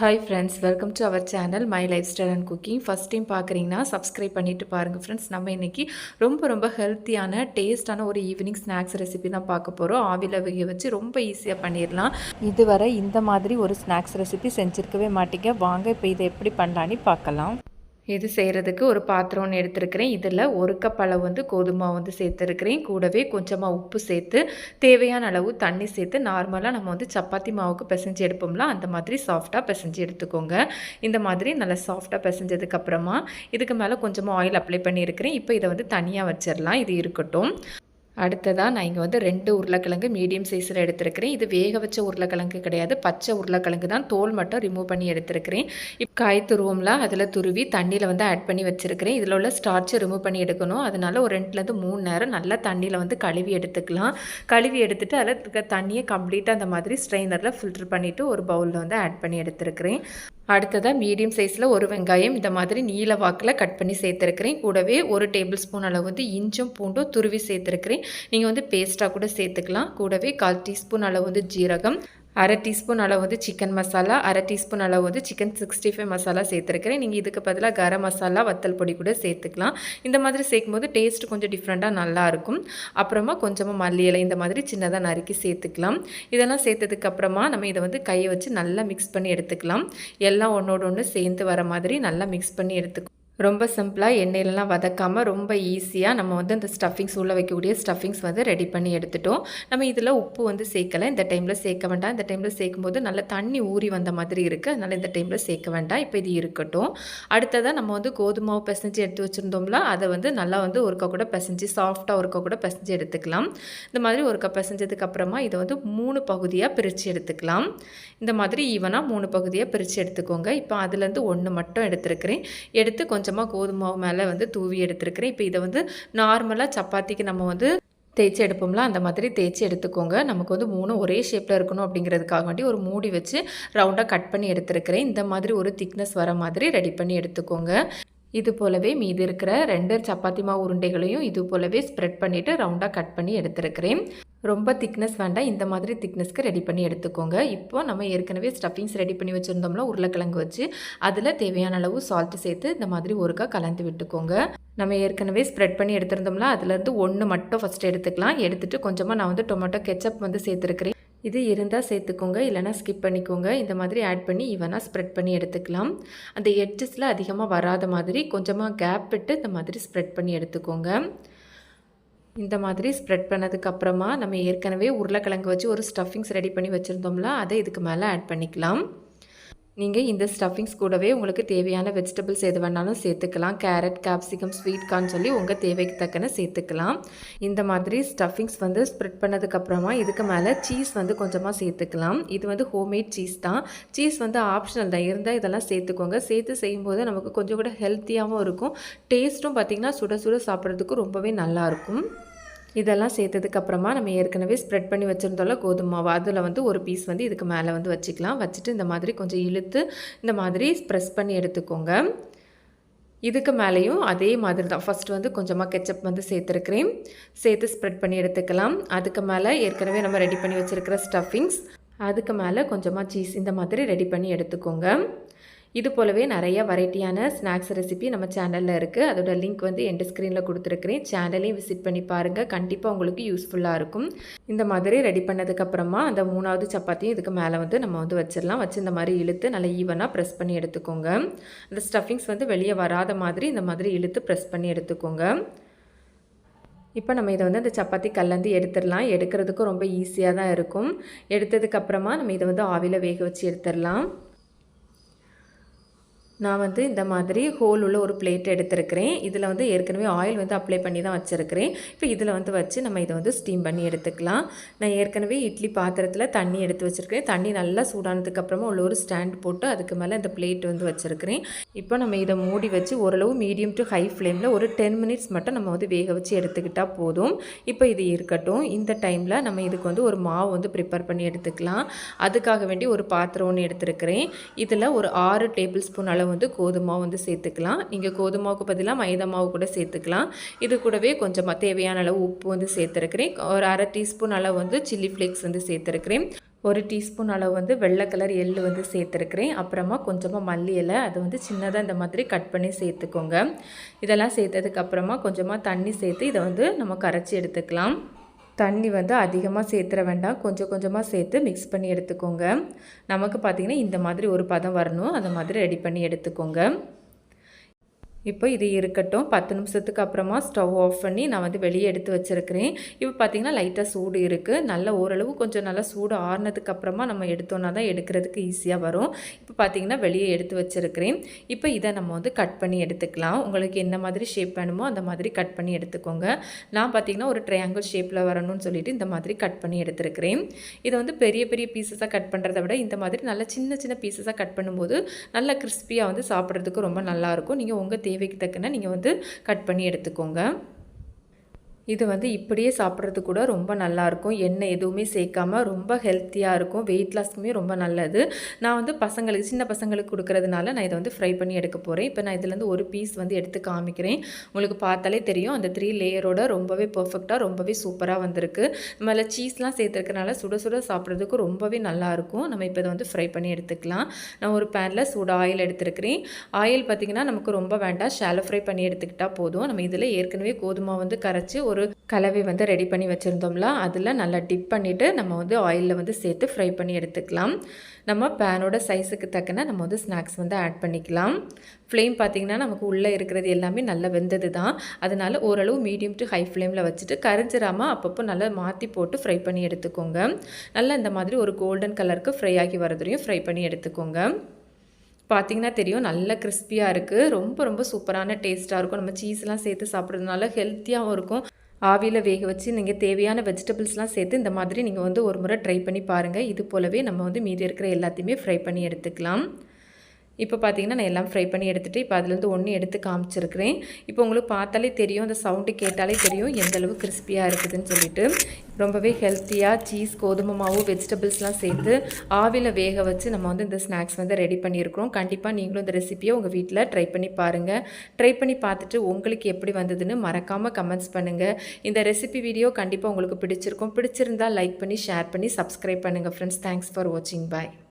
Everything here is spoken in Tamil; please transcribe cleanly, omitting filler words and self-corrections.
Hi friends, welcome to our channel my lifestyle and cooking. First time பார்க்குறீங்கன்னா சப்ஸ்கிரைப் பண்ணிவிட்டு பாருங்கள் ஃப்ரெண்ட்ஸ். நம்ம இன்றைக்கி ரொம்ப ஹெல்த்தியான டேஸ்ட்டான ஒரு ஈவினிங் ஸ்நாக்ஸ் ரெசிபி தான் பார்க்க போகிறோம். ஆவியில் வேக வச்சு ரொம்ப ஈஸியாக பண்ணிடலாம். இதுவரை இந்த மாதிரி ஒரு ஸ்நாக்ஸ் ரெசிபி செஞ்சுருக்கவே மாட்டீங்க. வாங்க இப்போ இதை எப்படி பண்ணலான்னு பார்க்கலாம். இது செய்கிறதுக்கு ஒரு பாத்திரம் ஒன்று எடுத்துருக்கிறேன். இதில் 1 கப் அளவு கோதுமை சேர்த்துருக்கிறேன். கூடவே கொஞ்சமாக உப்பு சேர்த்து தேவையான அளவு தண்ணி சேர்த்து நார்மலாக நம்ம சப்பாத்தி மாவுக்கு பிசைஞ்சு எடுப்போம்ல, அந்த மாதிரி சாஃப்டாக பிசைஞ்சு எடுத்துக்கோங்க. இந்த மாதிரி நல்லா சாஃப்டாக பிசைஞ்சதுக்கப்புறமா இதுக்கு மேலே கொஞ்சமாக ஆயில் அப்ளை பண்ணியிருக்கிறேன். இப்போ இதை தனியாக வச்சிடலாம். இது இருக்கட்டும். அடுத்ததாக நான் இங்கே 2 உருளைக்கிழங்கு மீடியம் சைஸில் எடுத்துருக்கிறேன். இது வேக வச்ச உருளைக்கிழங்கு கிடையாது, பச்சை உருளைக்கிழங்கு தான். தோல் மட்டும் ரிமூவ் பண்ணி எடுத்துருக்கிறேன். இப்போ காய் துருவோம்ல, அதில் துருவி தண்ணியில் ஆட் பண்ணி வச்சுருக்கிறேன். இதில் உள்ள ஸ்டார்ச்சை ரிமூவ் பண்ணி எடுக்கணும். அதனால் ஒரு 2லேருந்து 3 நேரம் நல்லா தண்ணியில் கழுவி எடுத்துக்கலாம். கழுவி எடுத்துகிட்டு அதில் இருக்க தண்ணியை கம்ப்ளீட்டாக அந்த மாதிரி ஸ்ட்ரெயினரில் ஃபில்டர் பண்ணிவிட்டு ஒரு பவுலில் ஆட் பண்ணி எடுத்துருக்கிறேன். அடுத்ததாக மீடியம் சைஸில் ஒரு வெங்காயம் இந்த மாதிரி நீல வாக்கில் கட் பண்ணி சேர்த்துருக்கிறேன். கூடவே 1 டேபிள் ஸ்பூன் அளவு இஞ்சும் பூண்டும் துருவி சேர்த்துருக்கிறேன். நீங்கள் பேஸ்ட்டாக கூட சேர்த்துக்கலாம். கூடவே 1/4 டீஸ்பூன் அளவு ஜீரகம், 1/2 டீஸ்பூன் அளவு சிக்கன் மசாலா, 1/2 டீஸ்பூன் அளவு சிக்கன் 65 மசாலா சேர்த்துருக்கிறேன். நீங்கள் இதுக்கு பதிலாக கரம் மசாலா, வத்தல் பொடி கூட சேர்த்துக்கலாம். இந்த மாதிரி சேர்க்கும்போது டேஸ்ட் கொஞ்சம் டிஃப்ரெண்ட்டாக நல்லாயிருக்கும். அப்புறமா கொஞ்சமாக மல்லி இலை இந்த மாதிரி சின்னதாக நறுக்கி சேர்த்துக்கலாம். இதெல்லாம் சேர்த்ததுக்கப்புறமா நம்ம இதை கையை வச்சு நல்லா மிக்ஸ் பண்ணி எடுத்துக்கலாம். எல்லாம் ஒன்றோடு ஒன்று சேர்ந்து வர மாதிரி நல்லா மிக்ஸ் பண்ணி எடுத்துக்கலாம். ரொம்ப சிம்பிளாக எண்ணெயிலலாம் வதக்காமல் ரொம்ப ஈஸியாக நம்ம இந்த ஸ்டஃபிங்ஸ் உள்ள வைக்கக்கூடிய ஸ்டஃபிங்ஸ் ரெடி பண்ணி எடுத்துட்டோம். நம்ம இதில் உப்பு சேர்க்கலை. இந்த டைமில் சேர்க்க வேண்டாம். இந்த டைமில் சேர்க்கும்போது நல்லா தண்ணி ஊறி வந்த மாதிரி இருக்குது. அதனால் இந்த டைமில் சேர்க்க வேண்டாம். இப்போ இது இருக்கட்டும். அடுத்ததாக நம்ம கோதுமாவை பிசைஞ்சு எடுத்து வச்சுருந்தோம்ல, அதை நல்லா ஒருக்கா கூட பிசைஞ்சு சாஃப்டாக ஒருக்கா கூட பிசைஞ்சு எடுத்துக்கலாம். இந்த மாதிரி ஒருக்கா பிசைஞ்சதுக்கப்புறமா இதை 3 பகுதியாக பிரித்து எடுத்துக்கலாம். இந்த மாதிரி ஈவனாக 3 பகுதியாக பிரித்து எடுத்துக்கோங்க. இப்போ அதுலேருந்து 1 மட்டும் எடுத்துருக்கிறேன். எடுத்து கொஞ்சமாக கோதுமாவு மேலே தூவி எடுத்துருக்கிறேன். இப்போ இதை நார்மலாக சப்பாத்திக்கு நம்ம தேய்ச்சி எடுப்போம்ல, அந்த மாதிரி தேய்ச்சி எடுத்துக்கோங்க. நமக்கு 3 ஒரே ஷேப்பில் இருக்கணும் அப்படிங்கிறதுக்காக வேண்டி ஒரு மூடி வச்சு ரவுண்டாக கட் பண்ணி எடுத்துருக்கிறேன். இந்த மாதிரி ஒரு திக்னஸ் வர மாதிரி ரெடி பண்ணி எடுத்துக்கோங்க. இது போலவே மீதி இருக்கிற 2 சப்பாத்தி மாவு உருண்டைகளையும் இது போலவே ஸ்ப்ரெட் பண்ணிவிட்டு ரவுண்டாக கட் பண்ணி எடுத்துருக்கிறேன். ரொம்ப திக்னஸ் வேண்டாம், இந்த மாதிரி திக்னஸ்க்கு ரெடி பண்ணி எடுத்துக்கோங்க. இப்போ நம்ம ஏற்கனவே ஸ்டஃபிங்ஸ் ரெடி பண்ணி வச்சுருந்தோம்ல, உருளைக்கிழங்கு வச்சு அதில் தேவையான அளவு சால்ட்டு சேர்த்து இந்த மாதிரி ஒருக்கா கலந்து விட்டுக்கோங்க. நம்ம ஏற்கனவே ஸ்ப்ரெட் பண்ணி எடுத்துருந்தோம்ல, அதுலேருந்து 1 மட்டும் ஃபஸ்ட்டு எடுத்துக்கலாம். எடுத்துகிட்டு கொஞ்சமாக நான் டொமேட்டோ கெச்சப் சேர்த்துருக்கிறேன். இது இருந்தால் சேர்த்துக்கோங்க, இல்லைனா ஸ்கிப் பண்ணிக்கோங்க. இந்த மாதிரி ஆட் பண்ணி ஈவனாக ஸ்ப்ரெட் பண்ணி எடுத்துக்கலாம். அந்த எட்ஜஸில் அதிகமாக வராத மாதிரி கொஞ்சமாக கேப் விட்டு இந்த மாதிரி ஸ்ப்ரெட் பண்ணி எடுத்துக்கோங்க. இந்த மாதிரி ஸ்ப்ரெட் பண்ணதுக்கப்புறமா நம்ம ஏற்கனவே உருளைக்கிழங்கு வச்சு ஒரு ஸ்டஃபிங்ஸ் ரெடி பண்ணி வச்சுருந்தோம்ல, அதை இதுக்கு மேலே ஆட் பண்ணிக்கலாம். நீங்கள் இந்த ஸ்டஃபிங்ஸ் கூடவே உங்களுக்கு தேவையான வெஜிடபிள்ஸ் எது வேணாலும் சேர்த்துக்கலாம். கேரட், கேப்சிகம், ஸ்வீட் கார்ன் சொல்லி உங்கள் தேவைக்கு தக்கன சேர்த்துக்கலாம். இந்த மாதிரி ஸ்டஃபிங்ஸ் ஸ்ப்ரெட் பண்ணதுக்கப்புறமா இதுக்கு மேலே சீஸ் கொஞ்சமாக சேர்த்துக்கலாம். இது ஹோம்மேட் சீஸ் தான். சீஸ் ஆப்ஷனல் தான், இருந்தால் இதெல்லாம் சேர்த்துக்கோங்க. சேர்த்து செய்யும்போது நமக்கு கொஞ்சம் கூட ஹெல்த்தியாகவும் இருக்கும். டேஸ்ட்டும் பார்த்திங்கன்னா சுட சுட சாப்பிட்றதுக்கு ரொம்பவே நல்லாயிருக்கும். இதெல்லாம் சேர்த்ததுக்கப்புறமா நம்ம ஏற்கனவே ஸ்ப்ரெட் பண்ணி வச்சுருந்தோம்ல கோதுமை மாவு, அதில் ஒரு பீஸ் இதுக்கு மேலே வச்சுக்கலாம். வச்சுட்டு இந்த மாதிரி கொஞ்சம் இழுத்து இந்த மாதிரி ப்ரெஸ் பண்ணி எடுத்துக்கோங்க. இதுக்கு மேலேயும் அதே மாதிரி தான். ஃபஸ்ட்டு கொஞ்சமாக கெச்சப் சேர்த்துருக்கிறேன். சேர்த்து ஸ்ப்ரெட் பண்ணி எடுத்துக்கலாம். அதுக்கு மேலே ஏற்கனவே நம்ம ரெடி பண்ணி வச்சுருக்கிற ஸ்டஃபிங்ஸ், அதுக்கு மேலே கொஞ்சமாக சீஸ் இந்த மாதிரி ரெடி பண்ணி எடுத்துக்கோங்க. இது போலவே நிறைய வெரைட்டியான ஸ்நாக்ஸ் ரெசிபி நம்ம சேனலில் இருக்குது. அதோட லிங்க் எண்ட் ஸ்க்ரீனில் கொடுத்துருக்குறேன். சேனலையும் விசிட் பண்ணி பாருங்கள். கண்டிப்பாக உங்களுக்கு யூஸ்ஃபுல்லாக இருக்கும். இந்த மாதிரி ரெடி பண்ணதுக்கப்புறமா அந்த 3வது சப்பாத்தியும் இதுக்கு மேலே நம்ம வச்சிடலாம். வச்சு இந்த மாதிரி இழுத்து நல்லா ஈவனாக ப்ரெஸ் பண்ணி எடுத்துக்கோங்க. அந்த ஸ்டஃபிங்ஸ் வெளியே வராத மாதிரி இந்த மாதிரி இழுத்து ப்ரெஸ் பண்ணி எடுத்துக்கோங்க. இப்போ நம்ம இதை அந்த சப்பாத்தி கல்லேருந்து எடுத்துடலாம். எடுக்கிறதுக்கும் ரொம்ப ஈஸியாக தான் இருக்கும். எடுத்ததுக்கப்புறமா நம்ம இதை ஆவியில் வேக வச்சு எடுத்துடலாம். நான் இந்த மாதிரி ஹோல் உள்ள ஒரு பிளேட் எடுத்துருக்கிறேன். இதில் ஏற்கனவே ஆயில் அப்ளை பண்ணி தான் வச்சுருக்கிறேன். இப்போ இதில் வச்சு நம்ம இதை ஸ்டீம் பண்ணி எடுத்துக்கலாம். நான் ஏற்கனவே இட்லி பாத்திரத்தில் தண்ணி எடுத்து வச்சுருக்கிறேன். தண்ணி நல்லா சூடானதுக்கப்புறமா உள்ள ஒரு ஸ்டாண்ட் போட்டு அதுக்கு மேலே இந்த பிளேட் வச்சுருக்கிறேன். இப்போ நம்ம இதை மூடி வச்சு ஓரளவு மீடியம் டு ஹை ஃப்ளேமில் ஒரு 10 மினிட்ஸ் மட்டும் நம்ம வேக வச்சு எடுத்துக்கிட்டால் போதும். இப்போ இது இருக்கட்டும். இந்த டைமில் நம்ம இதுக்கு ஒரு மாவு ப்ரிப்பேர் பண்ணி எடுத்துக்கலாம். அதுக்காக வேண்டி ஒரு பாத்திரம் ஒன்று எடுத்துருக்கிறேன். இதில் ஒரு 6 டேபிள் ஸ்பூன் அளவு கோதுமாவு சேர்த்துக்கலாம். நீங்கள் கோதுமாவுக்கு பதிலாக மைதா மாவு கூட சேர்த்துக்கலாம். இது கூடவே கொஞ்சமாக தேவையான அளவு உப்பு சேர்த்துருக்கிறேன். ஒரு 1/2 டீஸ்பூன் அளவு சில்லி ஃப்ளேக்ஸ் சேர்த்துருக்கிறேன். 1 டீஸ்பூன் அளவு வந்து வெள்ளை கலர் எள்ளு வந்து சேர்த்துருக்கிறேன். அப்புறமா கொஞ்சமாக மல்லி இலை அது வந்து சின்னதாக இந்த மாதிரி கட் பண்ணி சேர்த்துக்கோங்க. இதெல்லாம் சேர்த்ததுக்கப்புறமா கொஞ்சமாக தண்ணி சேர்த்து இதை வந்து நம்ம கரைச்சி எடுத்துக்கலாம். தண்ணி வந்து அதிகமாக சேர்த்துற வேண்டாம், கொஞ்சம் கொஞ்சமாக சேர்த்து மிக்ஸ் பண்ணி எடுத்துக்கோங்க. நமக்கு பார்த்திங்கன்னா இந்த மாதிரி ஒரு பதம் வரணும், அந்த மாதிரி ரெடி பண்ணி எடுத்துக்கோங்க. இப்போ இது இருக்கட்டும். 10 நிமிஷத்துக்கு அப்புறமா ஸ்டவ் ஆஃப் பண்ணி நான் வந்து வெளியே எடுத்து வச்சுருக்கிறேன். இப்போ பார்த்திங்கன்னா லைட்டாக சூடு இருக்குது. நல்ல ஓரளவு கொஞ்சம் நல்லா சூடு ஆறுனதுக்கு அப்புறமா நம்ம எடுத்தோன்னா தான் எடுக்கிறதுக்கு ஈஸியாக வரும். இப்போ பார்த்திங்கன்னா வெளியே எடுத்து வச்சுருக்கிறேன். இப்போ இதை நம்ம வந்து கட் பண்ணி எடுத்துக்கலாம். உங்களுக்கு என்ன மாதிரி ஷேப் வேணுமோ அந்த மாதிரி கட் பண்ணி எடுத்துக்கோங்க. நான் பார்த்திங்கன்னா ஒரு ட்ரையாங்கிள் ஷேப்பில் வரணும்னு சொல்லிட்டு இந்த மாதிரி கட் பண்ணி எடுத்துருக்கிறேன். இதை வந்து பெரிய பெரிய பீசஸாக கட் பண்ணுறதை விட இந்த மாதிரி நல்ல சின்ன சின்ன பீசஸாக கட் பண்ணும்போது நல்லா கிறிஸ்பியாக வந்து சாப்பிட்றதுக்கு ரொம்ப நல்லாயிருக்கும். நீங்கள் உங்கள் தேவைக்கு தக்கன நீங்கள் வந்து கட் பண்ணி எடுத்துக்கோங்க. இது வந்து இப்படியே சாப்பிட்றது கூட ரொம்ப நல்லாயிருக்கும். எண்ணெய் எதுவுமே சேர்க்காம ரொம்ப ஹெல்த்தியாக இருக்கும். வெயிட் லாஸ்க்குமே ரொம்ப நல்லது. நான் வந்து பசங்களுக்கு சின்ன பசங்களுக்கு கொடுக்குறதுனால நான் இதை வந்து ஃப்ரை பண்ணி எடுக்க போகிறேன். இப்போ நான் இதுலேருந்து ஒரு பீஸ் வந்து எடுத்து காமிக்கிறேன். உங்களுக்கு பார்த்தாலே தெரியும் அந்த 3 லேயரோட ரொம்பவே பர்ஃபெக்டாக ரொம்பவே சூப்பராக வந்திருக்கு. நம்ம அதில் சீஸ்லாம் சேர்த்துருக்கனால சுட சுட சாப்பிட்றதுக்கு ரொம்பவே நல்லாயிருக்கும். நம்ம இப்போ இதை வந்து ஃப்ரை பண்ணி எடுத்துக்கலாம். நான் ஒரு பேனில் சூட ஆயில் எடுத்துருக்கிறேன். ஆயில் பார்த்திங்கன்னா நமக்கு ரொம்ப வேண்டாம், ஷாலோ ஃப்ரை பண்ணி எடுத்துக்கிட்டால் போதும். நம்ம இதில் ஏற்கனவே கோதுமை வந்து கரைச்சி ஒரு கலவை வந்து ரெடி பண்ணி வச்சுருந்தோம்ல, அதில் நல்லா டிப் பண்ணிவிட்டு நம்ம வந்து ஆயிலில் வந்து சேர்த்து ஃப்ரை பண்ணி எடுத்துக்கலாம். நம்ம பேனோட சைஸுக்கு தக்கன நம்ம வந்து ஸ்நாக்ஸ் வந்து ஆட் பண்ணிக்கலாம். ஃப்ளேம் பார்த்திங்கன்னா நமக்கு உள்ளே இருக்கிறது எல்லாமே நல்லா வெந்தது தான். அதனால் ஓரளவு மீடியம் டு ஹை ஃப்ளேமில் வச்சுட்டு கரிஞ்சிராமல் அப்பப்போ நல்லா மாற்றி போட்டு ஃப்ரை பண்ணி எடுத்துக்கோங்க. நல்லா இந்த மாதிரி ஒரு கோல்டன் கலருக்கு ஃப்ரை ஆகி வரதுலையும் ஃப்ரை பண்ணி எடுத்துக்கோங்க. பார்த்திங்கன்னா தெரியும் நல்லா கிறிஸ்பியாக இருக்குது. ரொம்ப ரொம்ப சூப்பரான டேஸ்ட்டாக இருக்கும். நம்ம சீஸ்லாம் சேர்த்து சாப்பிட்றதுனால ஹெல்த்தியாகவும் இருக்கும். ஆவியில் வேக வச்சு நீங்கள் தேவையான வெஜிடபிள்ஸ்லாம் சேர்த்து இந்த மாதிரி நீங்கள் வந்து ஒரு முறை ட்ரை பண்ணி பாருங்கள். இது போலவே நம்ம வந்து மீதி இருக்கிற எல்லாத்தையுமே ஃப்ரை பண்ணி எடுத்துக்கலாம். இப்போ பார்த்திங்கன்னா நான் எல்லாம் ஃப்ரை பண்ணி எடுத்துகிட்டு இப்போ அதுலேருந்து ஒன்று எடுத்து காமிச்சிருக்கிறேன். இப்போ உங்களுக்கு பார்த்தாலே தெரியும், அந்த சவுண்டு கேட்டாலே தெரியும் எந்தளவு கிறிஸ்பியாக இருக்குதுன்னு சொல்லிட்டு. ரொம்பவே ஹெல்த்தியாக சீஸ், கோதுமை மாவு, வெஜிடபிள்ஸ்லாம் சேர்த்து ஆவியில் வேக வச்சு நம்ம வந்து இந்த ஸ்நாக்ஸ் வந்து ரெடி பண்ணியிருக்கிறோம். கண்டிப்பாக நீங்களும் இந்த ரெசிபியை உங்கள் வீட்டில் ட்ரை பண்ணி பாருங்கள். ட்ரை பண்ணி பார்த்துட்டு உங்களுக்கு எப்படி வந்ததுன்னு மறக்காமல் கமெண்ட்ஸ் பண்ணுங்கள். இந்த ரெசிபி வீடியோ கண்டிப்பாக உங்களுக்கு பிடிச்சிருக்கும். பிடிச்சிருந்தால் லைக் பண்ணி ஷேர் பண்ணி சப்ஸ்கிரைப் பண்ணுங்கள் ஃப்ரெண்ட்ஸ். தேங்க்ஸ் ஃபார் வாட்சிங். பாய்.